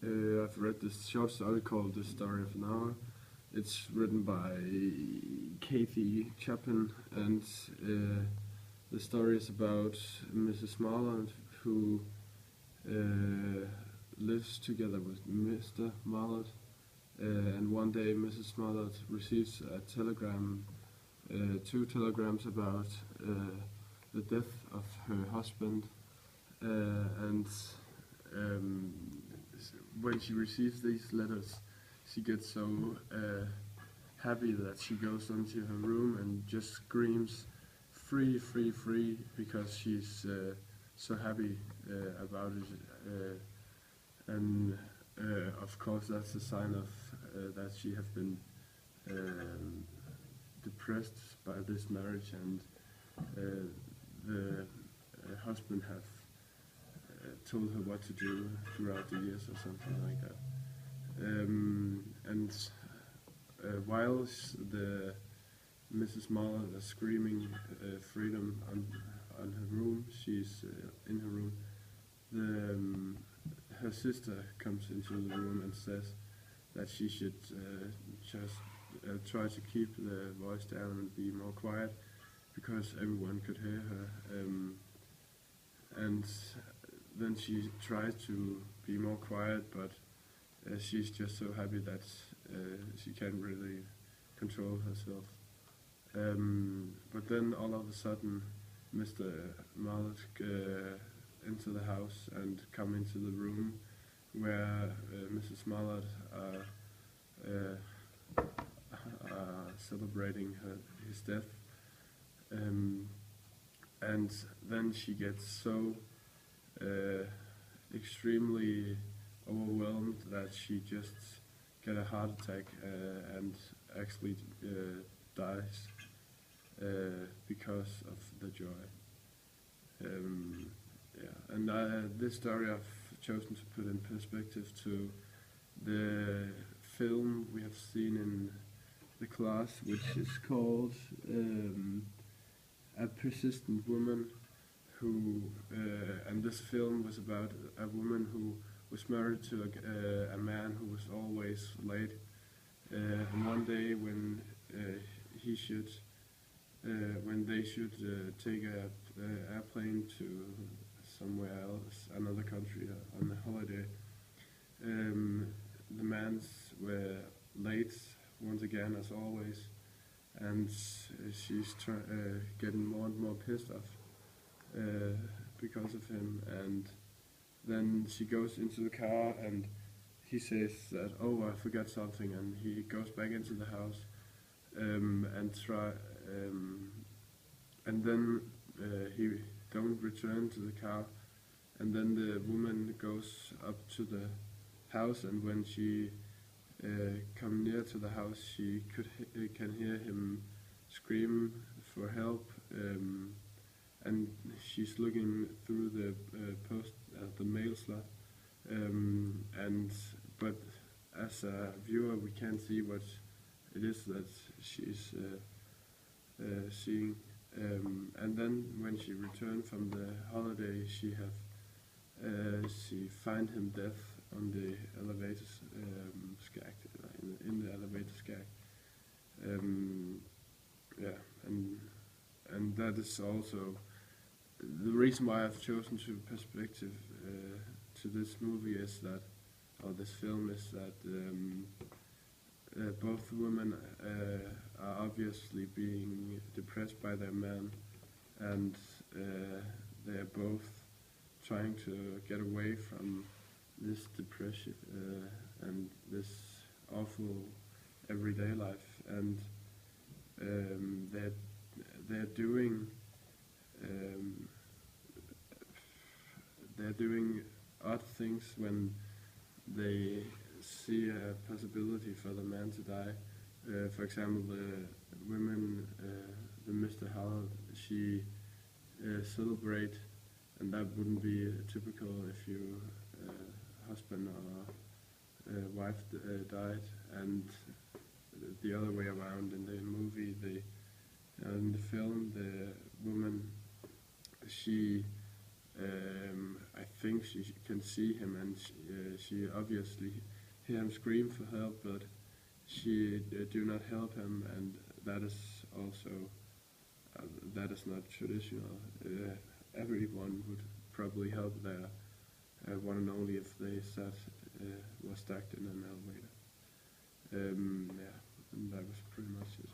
I've read this short story called The Story of an Hour. It's written by Kathy Chapin, and the story is about Mrs. Marland, who lives together with Mr. Marland. And one day Mrs. Marland receives a telegram, two telegrams about the death of her husband, and when she receives these letters, she gets so happy that she goes into her room and just screams, "Free, free, free," because she's so happy about it. And of course, that's a sign of that she has been depressed by this marriage, and the husband have told her what to do throughout the years or something like that. And while the Mrs. Marland is screaming freedom on her room, she's in her room. Her sister comes into the room and says that she should just try to keep the voice down and be more quiet, because everyone could hear her. And then she tries to be more quiet, but she's just so happy that she can't really control herself. But then all of a sudden, Mr. Marland into the house and come into the room where Mrs. Marland are celebrating his death. And then she gets so extremely overwhelmed that she just get a heart attack and actually dies because of the joy. And this story I've chosen to put in perspective to the film we have seen in the class, which is called A Persistent Woman, who and this film was about a woman who was married to a man who was always late, and one day when they should take a airplane to somewhere else, another country, on a holiday, the mans were late once again, as always, and she's getting more and more pissed off because of him. And then she goes into the car and he says that, "Oh, I forgot something," and he goes back into the house and then he don't return to the car, and then the woman goes up to the house, and when she come near to the house, she can hear him scream for help, and she's looking through the post the mail slot, but as a viewer we can't see what it is that she's seeing, and then when she returned from the holiday, she find him dead on the elevator skag, in the elevator skag. And that is also the reason why I've chosen to perspective to this movie is that, or this film is that both women are obviously being depressed by their man, and they are both trying to get away from this depression and this awful everyday life, and they're doing odd things when they see a possibility for the man to die. For example, the women, the Mr. Howard, she celebrate, and that wouldn't be typical if your husband or wife died, and the other way around. In the movie, in the film, the woman, she I think she can see him, and she obviously hear him scream for help, but she do not help him, and that is also that is not traditional. Everyone would probably help their one and only if they was stuck in an elevator. Yeah, and that was pretty much it.